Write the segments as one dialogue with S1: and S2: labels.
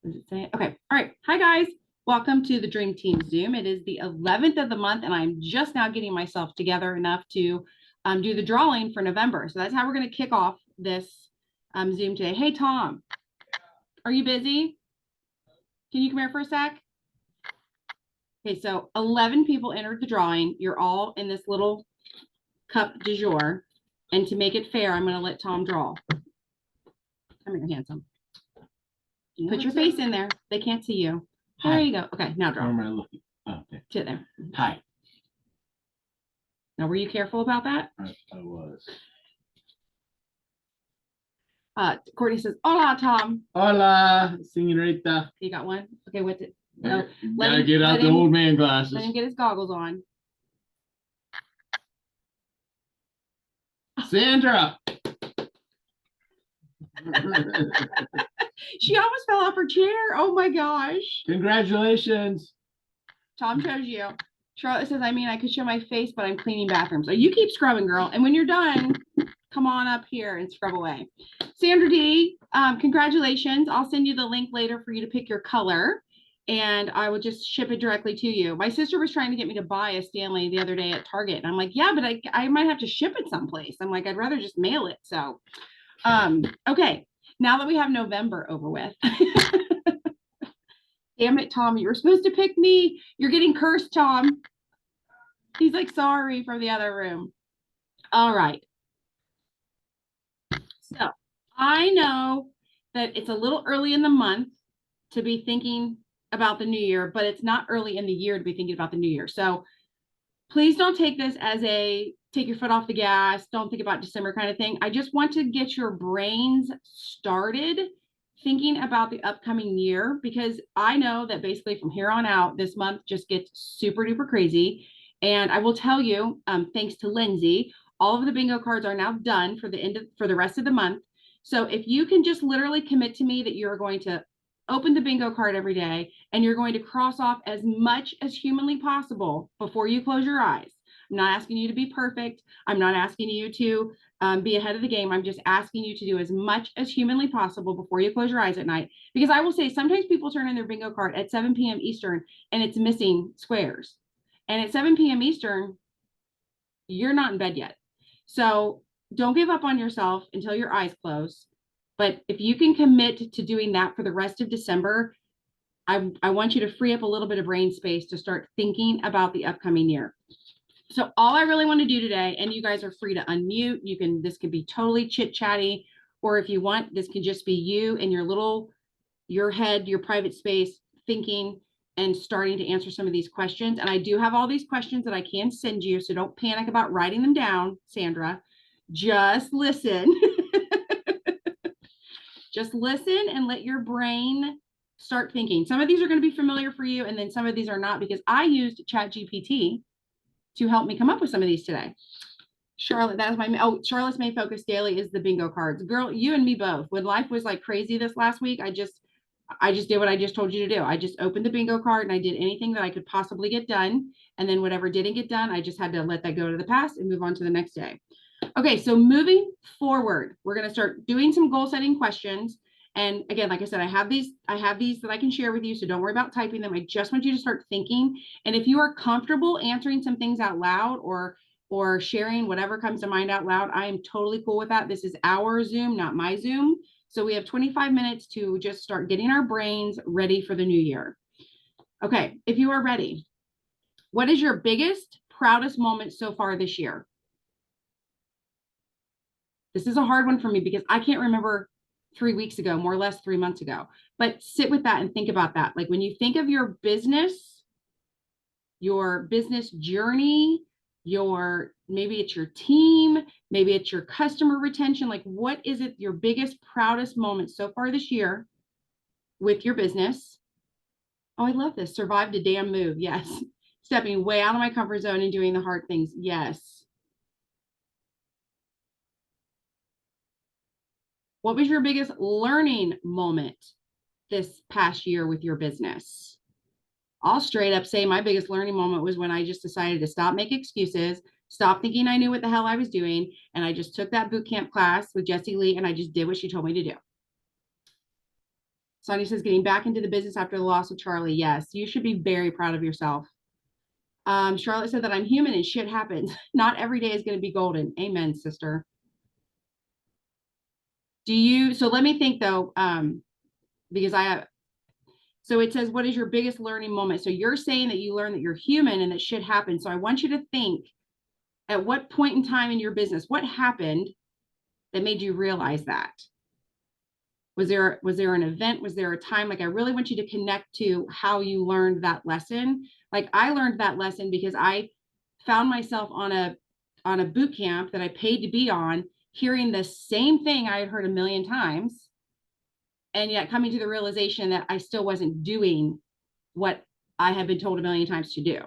S1: Does it say? Okay. All right. Hi, guys. Welcome to the Dream Team Zoom. It is the 11th of the month, and I'm just now getting myself together enough to do the drawing for November. So that's how we're going to kick off this Zoom today. Hey, Tom, are you busy? Can you come here for a sec? Okay, so 11 people entered the drawing. You're all in this little cup du jour. And to make it fair, I'm going to let Tom draw. Come here, handsome. Put your face in there. They can't see you. There
S2: Hi.
S1: you go. Okay, now draw.
S2: Where am I looking? Oh, okay.
S1: Sit there.
S2: Hi.
S1: Now, were you careful about that?
S2: I was.
S1: Courtney says, "Hola, Tom."
S2: Hola, señorita.
S1: You got one? Okay, what's it? No,
S2: Gotta get out the old man glasses.
S1: let him get his goggles on.
S2: Sandra.
S1: She almost fell off her chair. Oh my gosh.
S2: Congratulations.
S1: Tom chose you. Charlotte says, I mean, I could show my face, but I'm cleaning bathrooms. So you keep scrubbing, girl. And when you're done, come on up here and scrub away. Sandra D, congratulations. I'll send you the link later for you to pick your color. And I will just ship it directly to you. My sister was trying to get me to buy a Stanley the other day at Target. And I'm like, yeah, but I might have to ship it someplace. I'm like, I'd rather just mail it. So, okay. Now that we have November over with. Damn it, Tom, you were supposed to pick me. You're getting cursed, Tom. He's like, sorry, from the other room. All right. So I know that it's a little early in the month to be thinking about the new year, but it's not early in the year to be thinking about the new year. So please don't take this as a take your foot off the gas, don't think about December kind of thing. I just want to get your brains started thinking about the upcoming year, because I know that basically from here on out, this month just gets super duper crazy. And I will tell you, thanks to Lindsay, all of the bingo cards are now done for the rest of the month. So if you can just literally commit to me that you're going to open the bingo card every day and you're going to cross off as much as humanly possible before you close your eyes. I'm not asking you to be perfect. I'm not asking you to be ahead of the game. I'm just asking you to do as much as humanly possible before you close your eyes at night. Because I will say sometimes people turn in their bingo card at 7 p.m. Eastern and it's missing squares. And at 7 p.m. Eastern, you're not in bed yet. So don't give up on yourself until your eyes close. But if you can commit to doing that for the rest of December, I want you to free up a little bit of brain space to start thinking about the upcoming year. So all I really want to do today, and you guys are free to unmute. This could be totally chit chatty, or if you want, this can just be you and your head, your private space, thinking and starting to answer some of these questions. And I do have all these questions that I can send you, so don't panic about writing them down, Sandra. Just listen. Just listen and let your brain start thinking. Some of these are going to be familiar for you, and then some of these are not, because I used ChatGPT to help me come up with some of these today. Charlotte, that was Charlotte's main focus daily is the bingo cards. Girl, you and me both. When life was like crazy this last week, I just did what I just told you to do. I just opened the bingo card and I did anything that I could possibly get done. And then whatever didn't get done, I just had to let that go to the past and move on to the next day. Okay, so moving forward, we're going to start doing some goal setting questions. And again, like I said, I have these that I can share with you, so don't worry about typing them. I just want you to start thinking. And if you are comfortable answering some things out loud or sharing whatever comes to mind out loud, I am totally cool with that. This is our Zoom, not my Zoom. So we have 25 minutes to just start getting our brains ready for the new year. Okay, if you are ready, what is your biggest, proudest moment so far this year? This is a hard one for me because I can't remember 3 weeks ago, more or less 3 months ago, but sit with that and think about that. Like when you think of your business journey, maybe it's your team, maybe it's your customer retention. Like what is it your biggest, proudest moment so far this year with your business? Oh, I love this. Survived a damn move. Yes. Stepping way out of my comfort zone and doing the hard things. Yes. What was your biggest learning moment this past year with your business? I'll straight up say my biggest learning moment was when I just decided to stop making excuses, stop thinking I knew what the hell I was doing, and I just took that boot camp class with Jessie Lee and I just did what she told me to do. Sonia says, getting back into the business after the loss of Charlie. Yes, you should be very proud of yourself. Charlotte said that I'm human and shit happens. Not every day is going to be golden. Amen, sister. So let me think though, because so it says, what is your biggest learning moment? So you're saying that you learn that you're human and that shit happens. So I want you to think, at what point in time in your business, what happened that made you realize that? Was there an event? Was there a time? Like, I really want you to connect to how you learned that lesson. Like, I learned that lesson because I found myself on a boot camp that I paid to be on, hearing the same thing I had heard a million times, and yet coming to the realization that I still wasn't doing what I had been told a million times to do.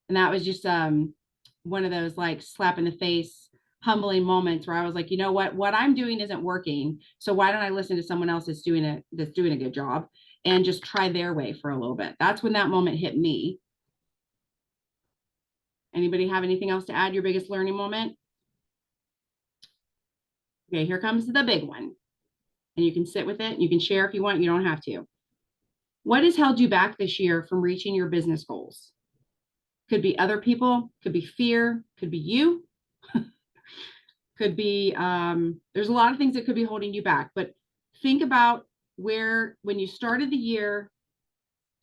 S1: And that was just one of those like slap in the face, humbling moments where I was like, you know what I'm doing isn't working. So why don't I listen to someone else that's doing a good job and just try their way for a little bit. That's when that moment hit me. Anybody have anything else to add? Your biggest learning moment? Okay, here comes the big one. And you can sit with it. You can share if you want. You don't have to. What has held you back this year from reaching your business goals? Could be other people, could be fear, could be you, could be, there's a lot of things that could be holding you back, but think about when you started the year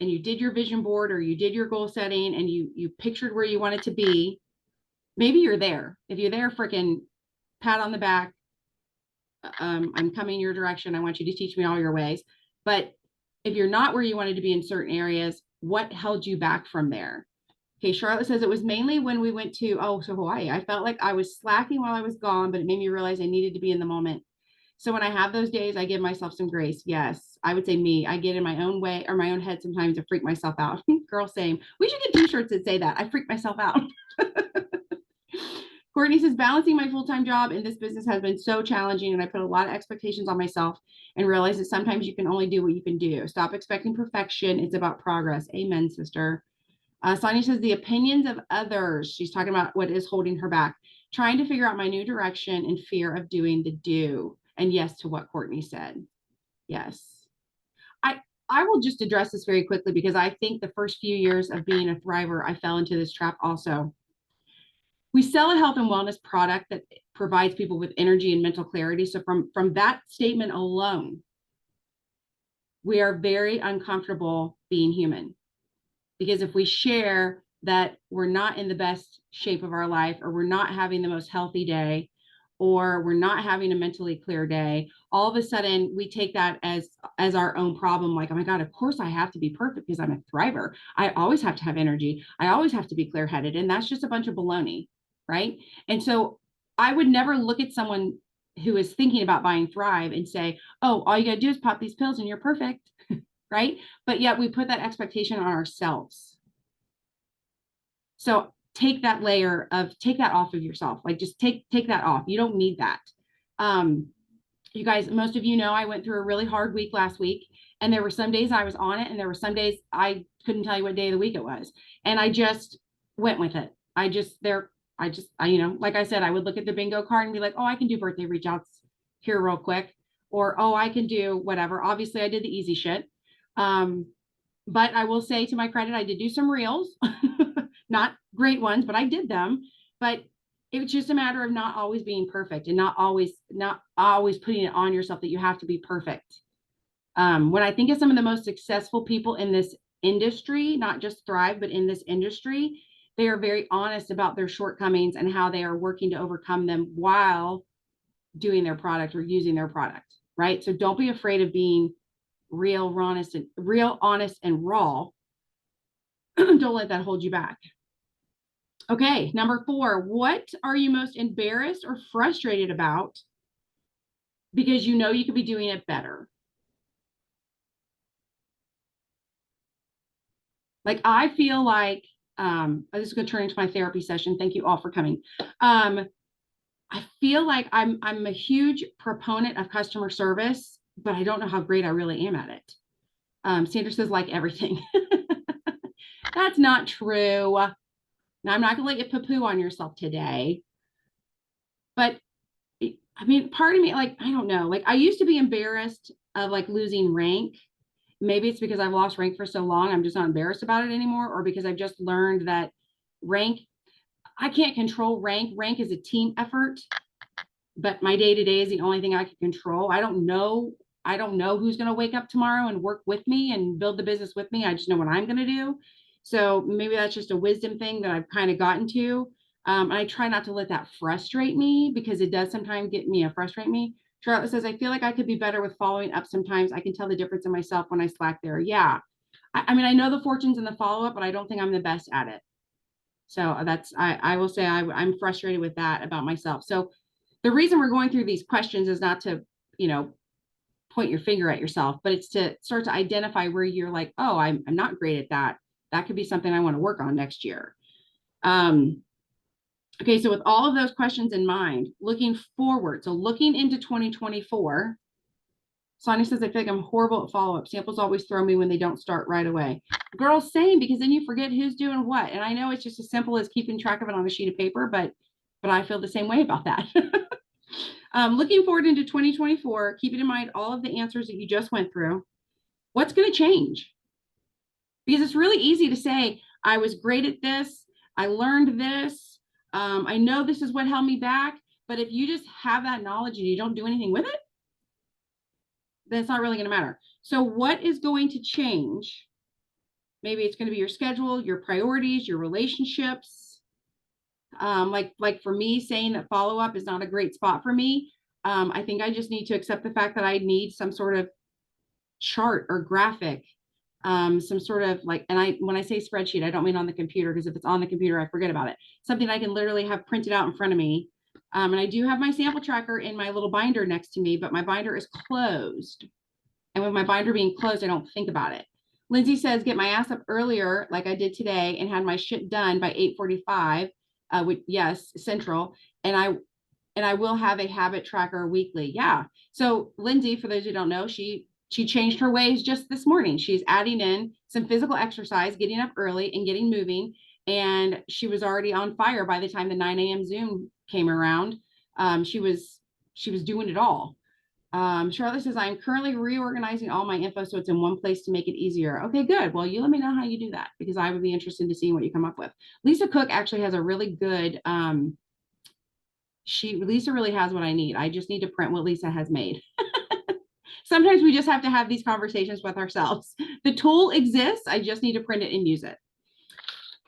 S1: and you did your vision board or you did your goal setting and you pictured where you wanted to be, maybe you're there. If you're there, freaking pat on the back. I'm coming your direction. I want you to teach me all your ways. But if you're not where you wanted to be in certain areas, what held you back from there? Okay, Charlotte says it was mainly when we went to Hawaii. I felt like I was slacking while I was gone, but it made me realize I needed to be in the moment. So when I have those days, I give myself some grace. Yes, I would say me. I get in my own way or my own head sometimes to freak myself out. Girl, same. We should get t-shirts that say that. I freak myself out. Courtney says, balancing my full-time job in this business has been so challenging, and I put a lot of expectations on myself and realize that sometimes you can only do what you can do. Stop expecting perfection. It's about progress. Amen, sister. Sonia says, the opinions of others. She's talking about what is holding her back. Trying to figure out my new direction and fear of doing the do. And yes, to what Courtney said. Yes. I will just address this very quickly because I think the first few years of being a Thriver, I fell into this trap also. We sell a health and wellness product that provides people with energy and mental clarity. So from that statement alone, we are very uncomfortable being human. Because if we share that we're not in the best shape of our life, or we're not having the most healthy day, or we're not having a mentally clear day, all of a sudden we take that as our own problem. Like, oh my God, of course I have to be perfect because I'm a Thriver. I always have to have energy. I always have to be clear-headed. And that's just a bunch of baloney, right? And so I would never look at someone who is thinking about buying Thrive and say, oh, all you got to do is pop these pills and you're perfect. Right? But yet we put that expectation on ourselves. So take that off of yourself. Like, just take that off. You don't need that. You guys, most of you know, I went through a really hard week last week, and there were some days I was on it, and there were some days I couldn't tell you what day of the week it was. And I just went with it. You know, like I said, I would look at the bingo card and be like, oh, I can do birthday reach outs here real quick. Or, oh, I can do whatever. Obviously I did the easy shit. But I will say, to my credit, I did do some reels, not great ones, but I did them. But it was just a matter of not always being perfect and not always putting it on yourself that you have to be perfect. When I think of some of the most successful people in this industry, not just Thrive, but in this industry, they are very honest about their shortcomings and how they are working to overcome them while doing their product or using their product, right? So don't be afraid of being real, honest, and raw. Don't let that hold you back. Okay, number 4, what are you most embarrassed or frustrated about because you know you could be doing it better? Like, I feel like, this is going to turn into my therapy session. Thank you all for coming. I feel like I'm a huge proponent of customer service, but I don't know how great I really am at it. Sandra says, like everything. That's not true. Now, I'm not going to let you poo-poo on yourself today, but I mean, part of me, like, I don't know, like, I used to be embarrassed of like losing rank. Maybe it's because I've lost rank for so long, I'm just not embarrassed about it anymore, or because I've just learned that rank, I can't control rank. Rank is a team effort, but my day to day is the only thing I can control. I don't know who's going to wake up tomorrow and work with me and build the business with me. I just know what I'm going to do. So maybe that's just a wisdom thing that I've kind of gotten to. And I try not to let that frustrate me because it does sometimes get me frustrate me. Charlotte says, I feel like I could be better with following up sometimes. I can tell the difference in myself when I slack there. Yeah. I mean, I know the fortunes and the follow up, but I don't think I'm the best at it. So I will say I'm frustrated with that about myself. So the reason we're going through these questions is not to, you know, point your finger at yourself, but it's to start to identify where you're like, oh, I'm not great at that. That could be something I want to work on next year. Okay, so with all of those questions in mind, looking forward, so looking into 2024, Sonia says, I feel like I'm horrible at follow-up. Samples always throw me when they don't start right away. Girl, same, because then you forget who's doing what. And I know it's just as simple as keeping track of it on a sheet of paper, but I feel the same way about that. Looking forward into 2024, keeping in mind all of the answers that you just went through, what's going to change? Because it's really easy to say, I was great at this. I learned this. I know this is what held me back. But if you just have that knowledge and you don't do anything with it, then it's not really going to matter. So what is going to change? Maybe it's going to be your schedule, your priorities, your relationships. Like for me, saying that follow-up is not a great spot for me. I think I just need to accept the fact that I need some sort of chart or graphic, some sort of like, and when I say spreadsheet, I don't mean on the computer, because if it's on the computer, I forget about it. Something I can literally have printed out in front of me. And I do have my sample tracker in my little binder next to me, but my binder is closed. And with my binder being closed, I don't think about it. Lindsay says, get my ass up earlier, like I did today, and had my shit done by 8:45. Yes, Central. And I will have a habit tracker weekly. Yeah. So Lindsay, for those who don't know, she changed her ways just this morning. She's adding in some physical exercise, getting up early and getting moving. And she was already on fire by the time the 9 a.m. Zoom came around. She was doing it all. Charlotte says, I'm currently reorganizing all my info so it's in one place to make it easier. Okay, good. Well, you let me know how you do that, because I would be interested to see what you come up with. Lisa Cook actually has a really good, Lisa really has what I need. I just need to print what Lisa has made. Sometimes we just have to have these conversations with ourselves. The tool exists. I just need to print it and use it.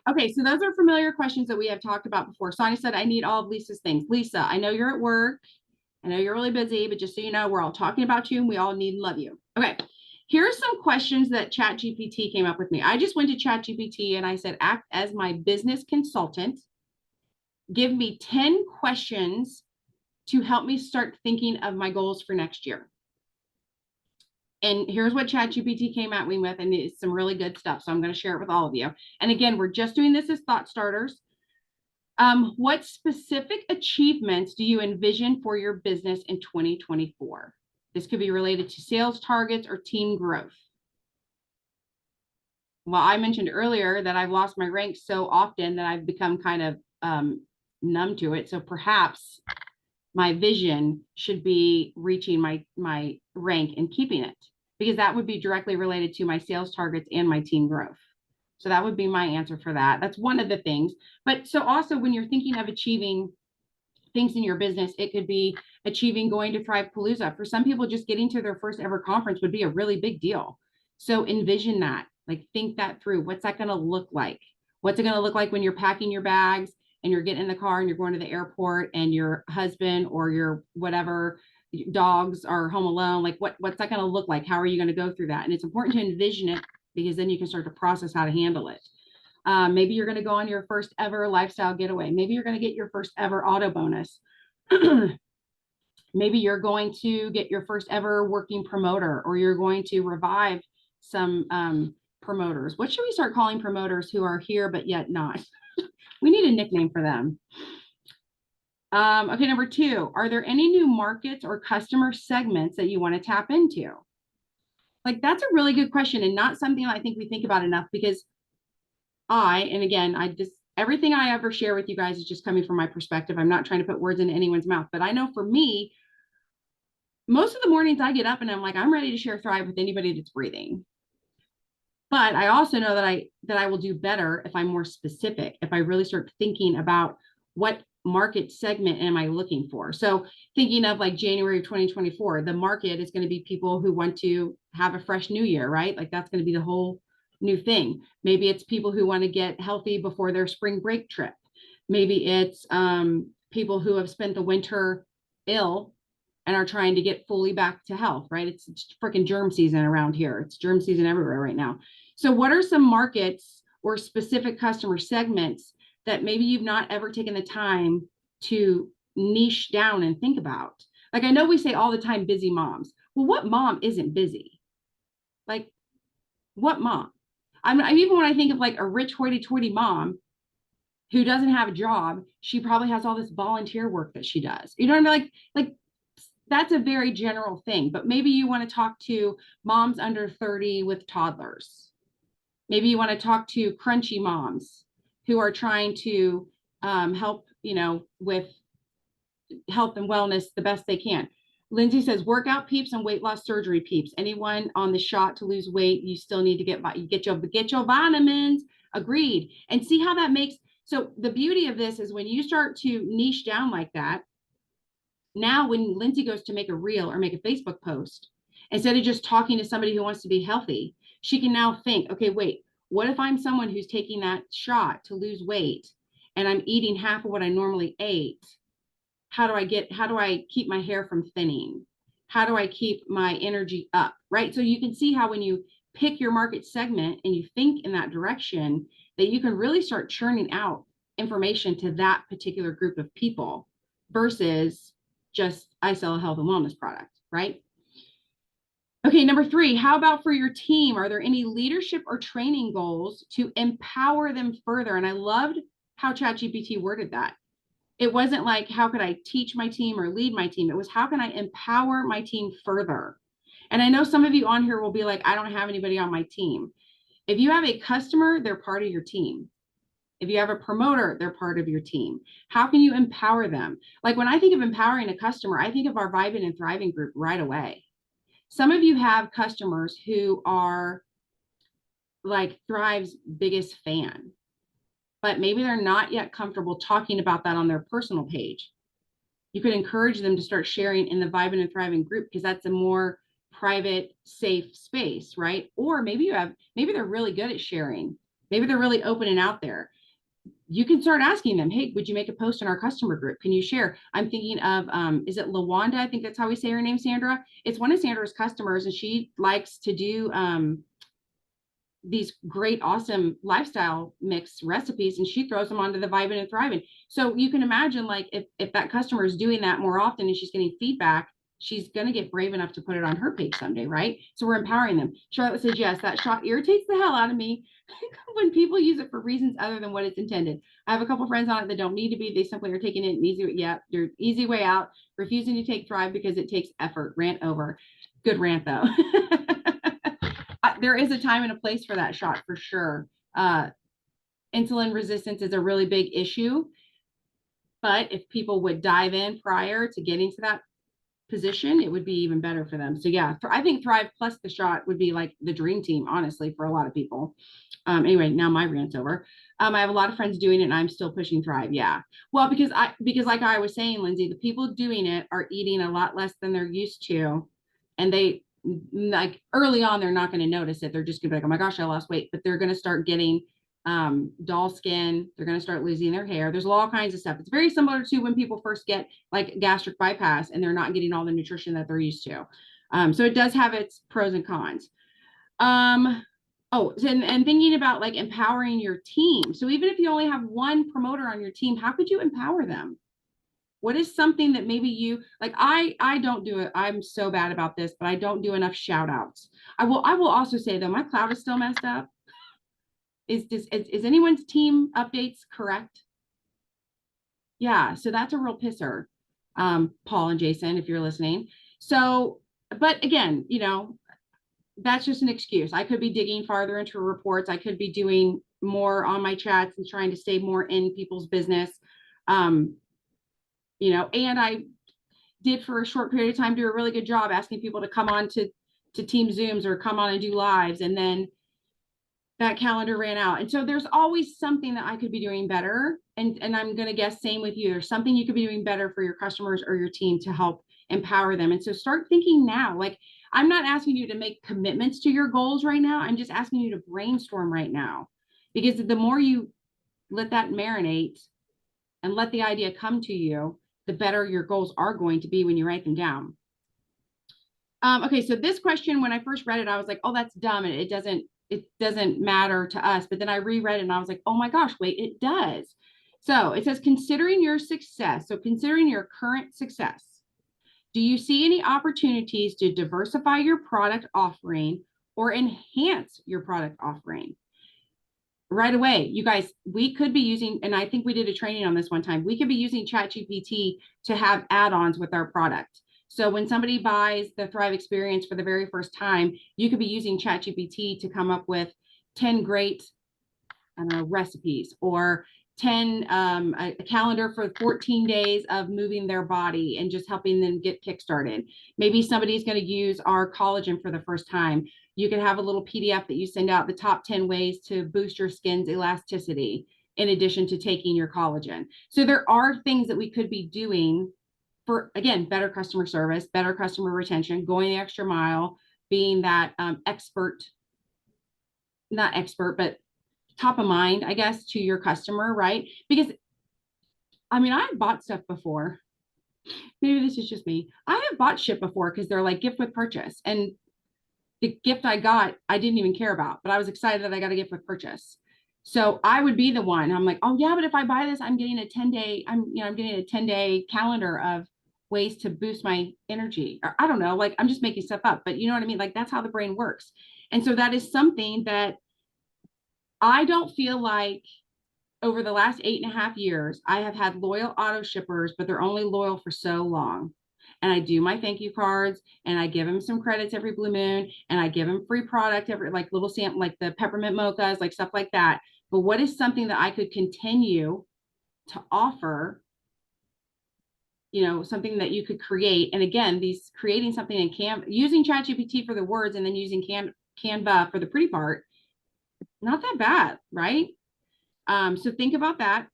S1: Okay, so those are familiar questions that we have talked about before. Sonia said, I need all of Lisa's things. Lisa, I know you're at work. I know you're really busy, but just so you know, we're all talking about you and we all need and love you. Okay, here are some questions that ChatGPT came up with me. I just went to ChatGPT and I said, act as my business consultant. Give me 10 questions to help me start thinking of my goals for next year. And here's what ChatGPT came at me with, and it's some really good stuff. So I'm going to share it with all of you. And again, we're just doing this as thought starters. What specific achievements do you envision for your business in 2024? This could be related to sales targets or team growth. Well, I mentioned earlier that I've lost my rank so often that I've become kind of numb to it. So perhaps my vision should be reaching my rank and keeping it, because that would be directly related to my sales targets and my team growth. So that would be my answer for that. That's one of the things. But so also when you're thinking of achieving things in your business, it could be achieving going to Thrive-Palooza. For some people, just getting to their first ever conference would be a really big deal. So envision that, like think that through. What's that going to look like? What's it going to look like when you're packing your bags and you're getting in the car and you're going to the airport and your husband or your whatever dogs are home alone? Like what's that going to look like? How are you going to go through that? And it's important to envision it, because then you can start to process how to handle it. Maybe you're going to go on your first ever lifestyle getaway. Maybe you're going to get your first ever auto bonus. Maybe you're going to get your first ever working promoter, or you're going to revive some promoters. What should we start calling promoters who are here but yet not? We need a nickname for them. Okay, number 2, are there any new markets or customer segments that you want to tap into? Like, that's a really good question, and not something I think we think about enough, because and again, everything I ever share with you guys is just coming from my perspective. I'm not trying to put words into anyone's mouth, but I know for me, most of the mornings I get up and I'm like, I'm ready to share Thrive with anybody that's breathing. But I also know that I will do better if I'm more specific, if I really start thinking about what market segment am I looking for. So thinking of like January of 2024, the market is going to be people who want to have a fresh new year, right? Like that's going to be the whole new thing. Maybe it's people who want to get healthy before their spring break trip. Maybe it's people who have spent the winter ill and are trying to get fully back to health, right? It's freaking germ season around here. It's germ season everywhere right now. So what are some markets or specific customer segments that maybe you've not ever taken the time to niche down and think about? Like, I know we say all the time, busy moms. Well, what mom isn't busy? Like, what mom? I even when I think of like a rich hoity-toity mom who doesn't have a job, she probably has all this volunteer work that she does. You know what I mean? Like that's a very general thing, but maybe you want to talk to moms under 30 with toddlers. Maybe you want to talk to crunchy moms who are trying to help, with health and wellness the best they can. Lindsay says, workout peeps and weight loss surgery peeps. Anyone on the shot to lose weight, you still need to get your vitamins. Agreed. And see how that makes. So the beauty of this is when you start to niche down like that, now when Lindsay goes to make a reel or make a Facebook post, instead of just talking to somebody who wants to be healthy, she can now think, okay, wait, what if I'm someone who's taking that shot to lose weight and I'm eating half of what I normally ate? How do I keep my hair from thinning? How do I keep my energy up? Right. So you can see how when you pick your market segment and you think in that direction, that you can really start churning out information to that particular group of people versus just I sell a health and wellness product, right? Okay, number 3, how about for your team? Are there any leadership or training goals to empower them further? And I loved how ChatGPT worded that. It wasn't like, how could I teach my team or lead my team? It was, how can I empower my team further? And I know some of you on here will be like, I don't have anybody on my team. If you have a customer, they're part of your team. If you have a promoter, they're part of your team. How can you empower them? Like when I think of empowering a customer, I think of our Vibing and Thriving group right away. Some of you have customers who are like Thrive's biggest fan, but maybe they're not yet comfortable talking about that on their personal page. You could encourage them to start sharing in the Vibing and Thriving group because that's a more private, safe space, right? Or maybe they're really good at sharing. Maybe they're really open and out there. You can start asking them, hey, would you make a post in our customer group? Can you share? I'm thinking of, is it LaWanda? I think that's how we say her name, Sandra. It's one of Sandra's customers, and she likes to do these great, awesome lifestyle mix recipes, and she throws them onto the Vibing and Thriving. So you can imagine, like, if that customer is doing that more often and she's getting feedback, she's going to get brave enough to put it on her page someday, right? So we're empowering them. Charlotte says, yes, that shot irritates the hell out of me when people use it for reasons other than what it's intended. I have a couple friends on it that don't need to be. They simply are taking it an easy way out, refusing to take Thrive because it takes effort. Rant over. Good rant, though. There is a time and a place for that shot for sure. Insulin resistance is a really big issue, but if people would dive in prior to getting to that position, it would be even better for them. So yeah, I think Thrive plus the shot would be like the dream team, honestly, for a lot of people. Anyway, now my rant's over. I have a lot of friends doing it and I'm still pushing Thrive. Yeah. Well, because like I was saying, Lindsay, the people doing it are eating a lot less than they're used to. And they like early on, they're not going to notice it. They're just gonna be like, oh my gosh, I lost weight, but they're going to start getting dull skin. They're going to start losing their hair. There's all kinds of stuff. It's very similar to when people first get like gastric bypass and they're not getting all the nutrition that they're used to. So it does have its pros and cons. And thinking about like empowering your team. So even if you only have one promoter on your team, how could you empower them? What is something that maybe you like? I don't do it. I'm so bad about this, but I don't do enough shout outs. I will also say though, my cloud is still messed up. Is anyone's team updates correct? Yeah, so that's a real pisser, Paul and Jason, if you're listening. So, but again, that's just an excuse. I could be digging farther into reports. I could be doing more on my chats and trying to stay more in people's business. And I did for a short period of time do a really good job asking people to come on to team Zooms or come on and do lives. And then that calendar ran out. And so there's always something that I could be doing better. And I'm going to guess same with you. There's something you could be doing better for your customers or your team to help empower them. And so start thinking now. Like, I'm not asking you to make commitments to your goals right now. I'm just asking you to brainstorm right now, because the more you let that marinate and let the idea come to you, the better your goals are going to be when you write them down. Okay, so this question, when I first read it, I was like, oh, that's dumb. And it doesn't matter to us. But then I reread it and I was like, oh my gosh, wait, it does. So it says, considering your success. So considering your current success, do you see any opportunities to diversify your product offering or enhance your product offering? Right away, you guys, we could be using, and I think we did a training on this one time, we could be using ChatGPT to have add-ons with our product. So when somebody buys the Thrive Experience for the very first time, you could be using ChatGPT to come up with 10 great, I don't know, recipes, or 10 a calendar for 14 days of moving their body and just helping them get kickstarted. Maybe somebody's going to use our collagen for the first time. You can have a little PDF that you send out, the top 10 ways to boost your skin's elasticity, in addition to taking your collagen. So there are things that we could be doing for, again, better customer service, better customer retention, going the extra mile, being that not expert, but top of mind, I guess, to your customer, right? Because I mean, I've bought stuff before. Maybe this is just me. I have bought shit before because they're like gift with purchase. And the gift I got, I didn't even care about, but I was excited that I got a gift with purchase. So I would be the one. I'm like, oh yeah, but if I buy this, I'm getting a 10-day, I'm getting a 10-day calendar of ways to boost my energy. Or I don't know, like I'm just making stuff up, but you know what I mean? Like that's how the brain works. And so that is something that I don't feel like over the last 8.5 years, I have had loyal auto shippers, but they're only loyal for so long. And I do my thank you cards and I give them some credits every blue moon and I give them free product every, like little sample, like the peppermint mochas, like stuff like that. But what is something that I could continue to offer, something that you could create? And again, these creating something in Canva, using ChatGPT for the words and then using Canva for the pretty part, not that bad, right? So think about that.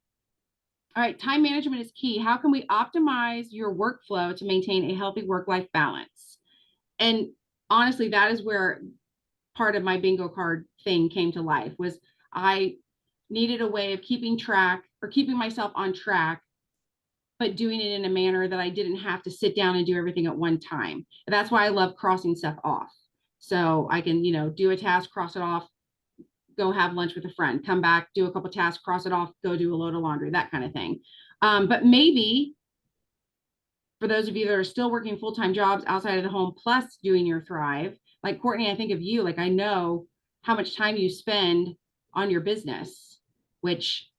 S1: All right, time management is key. How can we optimize your workflow to maintain a healthy work-life balance? And honestly, that is where part of my bingo card thing came to life, was I needed a way of keeping track or keeping myself on track, but doing it in a manner that I didn't have to sit down and do everything at one time. And that's why I love crossing stuff off. So I can, do a task, cross it off, go have lunch with a friend, come back, do a couple tasks, cross it off, go do a load of laundry, that kind of thing. But maybe for those of you that are still working full-time jobs outside of the home, plus doing your Thrive, like Courtney, I think of you, like I know how much time you spend on your business, which,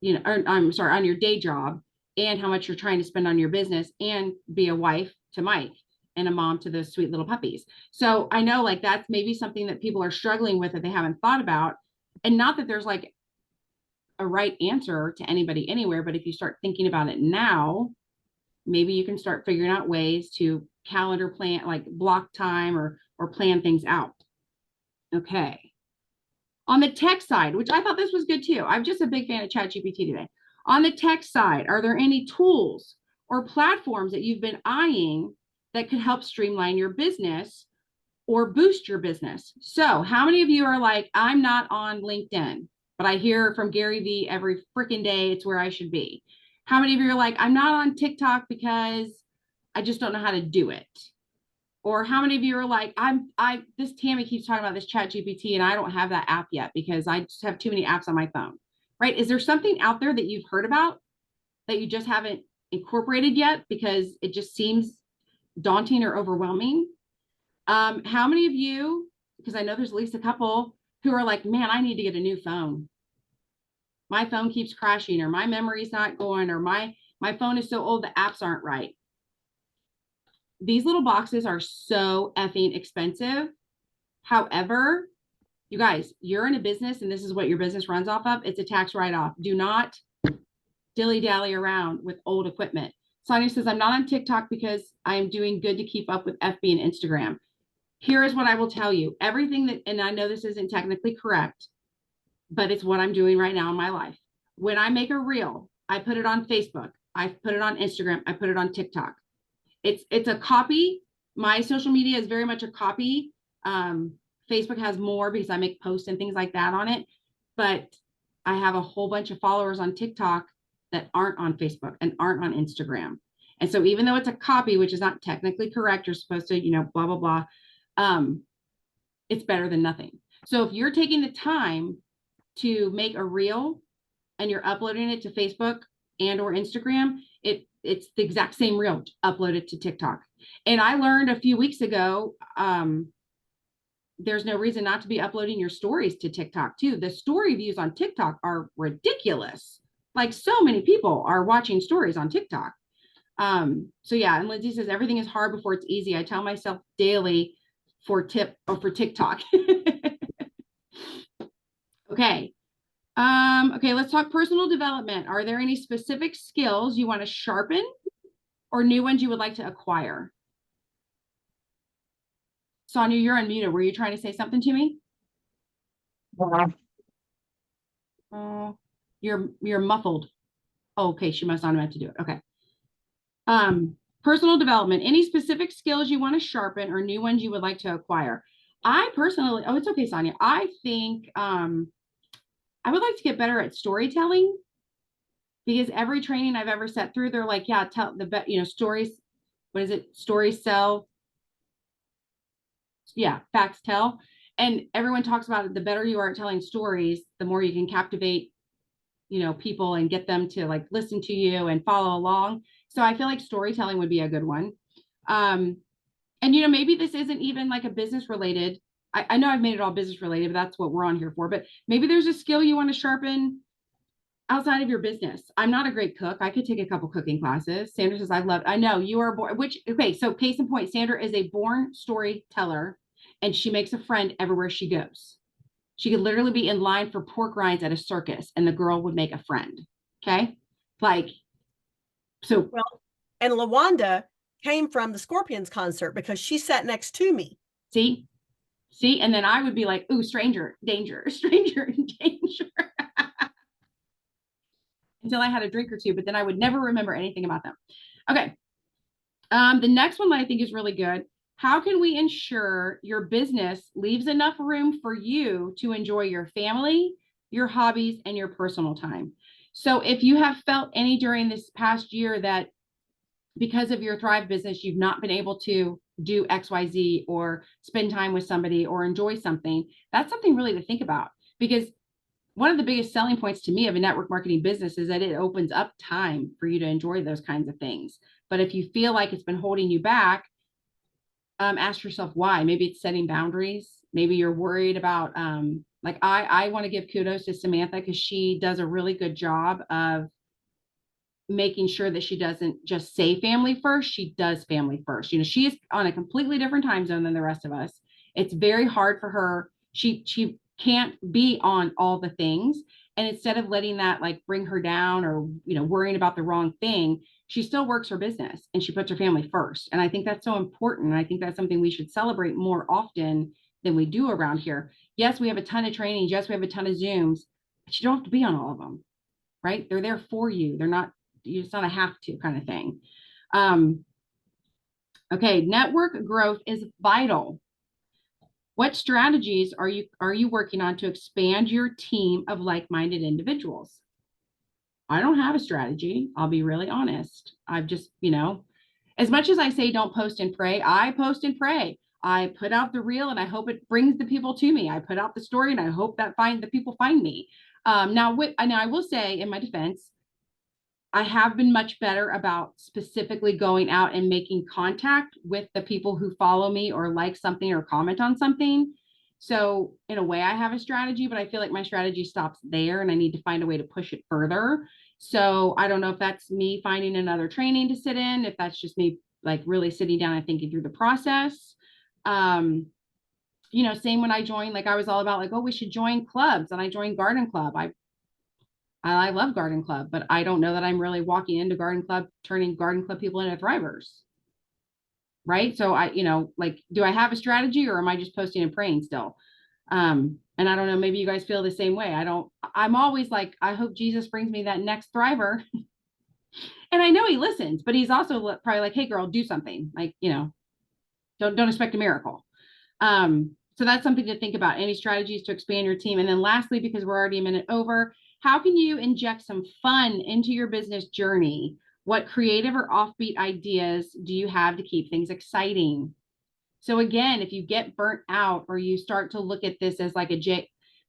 S1: I'm sorry, on your day job, and how much you're trying to spend on your business and be a wife to Mike and a mom to those sweet little puppies. So I know like that's maybe something that people are struggling with that they haven't thought about. And not that there's like a right answer to anybody anywhere, but if you start thinking about it now, maybe you can start figuring out ways to calendar plan, like block time or plan things out. Okay. On the tech side, which I thought this was good too. I'm just a big fan of ChatGPT today. On the tech side, are there any tools or platforms that you've been eyeing that could help streamline your business or boost your business? So how many of you are like, I'm not on LinkedIn, but I hear from Gary Vee every freaking day, it's where I should be? How many of you are like, I'm not on TikTok because I just don't know how to do it? Or how many of you are like, this Tammy keeps talking about this ChatGPT and I don't have that app yet because I just have too many apps on my phone, right? Is there something out there that you've heard about that you just haven't incorporated yet because it just seems daunting or overwhelming? How many of you, because I know there's at least a couple who are like, man, I need to get a new phone. My phone keeps crashing, or my memory's not going, or my phone is so old the apps aren't right. These little boxes are so effing expensive. However, You guys, you're in a business and this is what your business runs off of. It's a tax write-off. Do not dilly-dally around with old equipment. Sonia says, I'm not on TikTok because I'm doing good to keep up with FB and Instagram. Here is what I will tell you. Everything that, and I know this isn't technically correct, but it's what I'm doing right now in my life. When I make a reel, I put it on Facebook. I put it on Instagram. I put it on TikTok. It's a copy. My social media is very much a copy. Facebook has more because I make posts and things like that on it. But I have a whole bunch of followers on TikTok that aren't on Facebook and aren't on Instagram. And so even though it's a copy, which is not technically correct, you're supposed to, blah, blah, blah. It's better than nothing. So if you're taking the time to make a reel and you're uploading it to Facebook and or Instagram, it's the exact same reel, upload it to TikTok. And I learned a few weeks ago, there's no reason not to be uploading your stories to TikTok too. The story views on TikTok are ridiculous. Like so many people are watching stories on TikTok. So yeah, and Lindsay says everything is hard before it's easy. I tell myself daily for TikTok. Okay. Okay, let's talk personal development. Are there any specific skills you want to sharpen or new ones you would like to acquire? Sonia, you're unmuted. Were you trying to say something to me? Oh, you're muffled. Oh, okay, she must not have meant to do it. Okay. Personal development. Any specific skills you want to sharpen or new ones you would like to acquire? I personally, oh, it's okay, Sonia. I think I would like to get better at storytelling because every training I've ever sat through, they're like, yeah, tell the stories. What is it? Stories sell. Yeah, facts tell. And everyone talks about it. The better you are at telling stories, the more you can captivate, people and get them to like listen to you and follow along. So I feel like storytelling would be a good one. And maybe this isn't even like a business related. I know I've made it all business related, but that's what we're on here for. But maybe there's a skill you want to sharpen outside of your business. I'm not a great cook. I could take a couple cooking classes. Sandra says, I know you are born, okay. So case in point, Sandra is a born storyteller and she makes a friend everywhere she goes. She could literally be in line for pork rinds at a circus and the girl would make a friend. Okay. So.
S3: Well, and LaWanda came from the Scorpions concert because she sat next to me.
S1: See, and then I would be like, ooh, stranger, danger, stranger, danger. Until I had a drink or two, but then I would never remember anything about them. Okay. The next one that I think is really good. How can we ensure your business leaves enough room for you to enjoy your family, your hobbies, and your personal time? So if you have felt any during this past year that because of your Thrive business, you've not been able to do XYZ or spend time with somebody or enjoy something, that's something really to think about. Because one of the biggest selling points to me of a network marketing business is that it opens up time for you to enjoy those kinds of things. But if you feel like it's been holding you back, ask yourself why. Maybe it's setting boundaries. Maybe you're worried about, I want to give kudos to Samantha because she does a really good job of making sure that she doesn't just say family first, she does family first. She is on a completely different time zone than the rest of us. It's very hard for her. She can't be on all the things. And instead of letting that like bring her down or, worrying about the wrong thing, she still works her business and she puts her family first. And I think that's so important. And I think that's something we should celebrate more often than we do around here. Yes, we have a ton of trainings. Yes, we have a ton of Zooms, but you don't have to be on all of them, right? They're there for you. It's not a have to kind of thing. Okay, network growth is vital. What strategies are you working on to expand your team of like-minded individuals? I don't have a strategy. I'll be really honest. I've just, as much as I say don't post and pray, I post and pray. I put out the reel and I hope it brings the people to me. I put out the story and I hope that the people find me. Now I will say in my defense, I have been much better about specifically going out and making contact with the people who follow me or like something or comment on something. So in a way I have a strategy, but I feel like my strategy stops there and I need to find a way to push it further. So I don't know if that's me finding another training to sit in, if that's just me like really sitting down and thinking through the process. same when I joined, like I was all about like, oh, we should join clubs, and I joined garden club. I love garden club, but I don't know that I'm really walking into garden club, turning garden club people into thrivers. Right. So like, do I have a strategy, or am I just posting and praying still? And I don't know, maybe you guys feel the same way. I'm always like, I hope Jesus brings me that next thriver. And I know he listens, but he's also probably like, hey girl, do something, like, don't expect a miracle. So that's something to think about. Any strategies to expand your team? And then lastly, because we're already a minute over, how can you inject some fun into your business journey? What creative or offbeat ideas do you have to keep things exciting? So again, if you get burnt out, or you start to look at this as like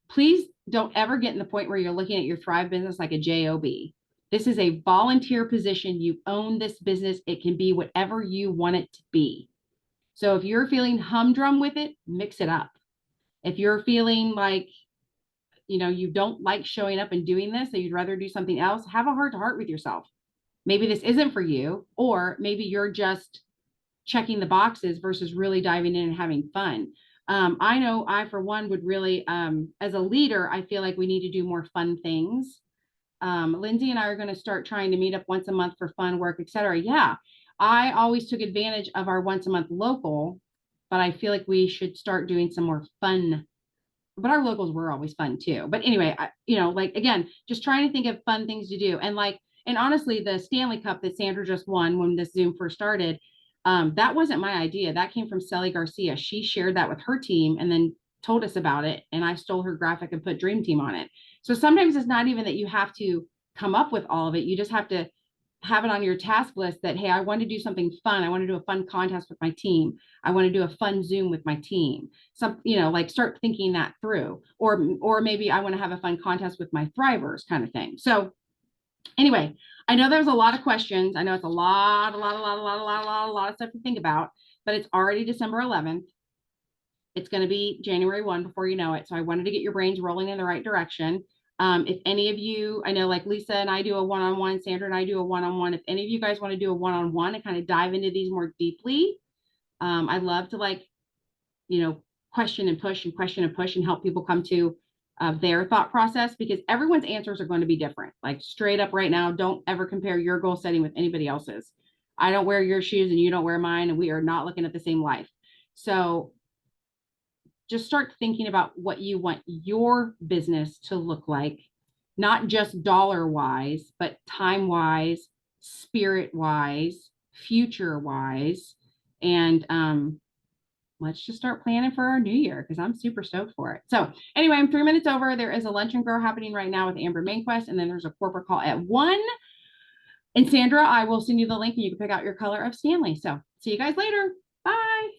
S1: please don't ever get in the point where you're looking at your Thrive business like a job. This is a volunteer position. You own this business. It can be whatever you want it to be. So if you're feeling humdrum with it, mix it up. If you're feeling like, you don't like showing up and doing this, so you'd rather do something else, have a heart to heart with yourself. Maybe this isn't for you, or maybe you're just checking the boxes versus really diving in and having fun. I know I, for one, would really, as a leader, I feel like we need to do more fun things. Lindsay and I are going to start trying to meet up once a month for fun work, etc. Yeah, I always took advantage of our once a month local, but I feel like we should start doing some more fun. But our locals were always fun too. But anyway, like, again, just trying to think of fun things to do. And honestly, the Stanley Cup that Sandra just won when this Zoom first started, that wasn't my idea. That came from Sally Garcia. She shared that with her team and then told us about it. And I stole her graphic and put Dream Team on it. So sometimes it's not even that you have to come up with all of it. You just have to have it on your task list that, hey, I want to do something fun. I want to do a fun contest with my team. I want to do a fun Zoom with my team. Like start thinking that through, or maybe I want to have a fun contest with my Thrivers kind of thing. So anyway, I know there's a lot of questions. I know it's a lot of stuff to think about, but it's already December 11th. It's going to be January 1 before you know it. So I wanted to get your brains rolling in the right direction. If any of you, I know like Lisa and I do a one-on-one, Sandra and I do a one-on-one. If any of you guys want to do a one-on-one and kind of dive into these more deeply, I'd love to question and push and help people come to their thought process, because everyone's answers are going to be different. Like straight up right now, don't ever compare your goal setting with anybody else's. I don't wear your shoes and you don't wear mine, and we are not looking at the same life. So just start thinking about what you want your business to look like, not just dollar wise, but time wise, spirit wise, future wise. And let's just start planning for our new year, because I'm super stoked for it. So anyway, I'm 3 minutes over. There is a lunch and grow happening right now with Amber Mainquest, and then there's a corporate call at 1. And Sandra, I will send you the link and you can pick out your color of Stanley. So see you guys later. Bye.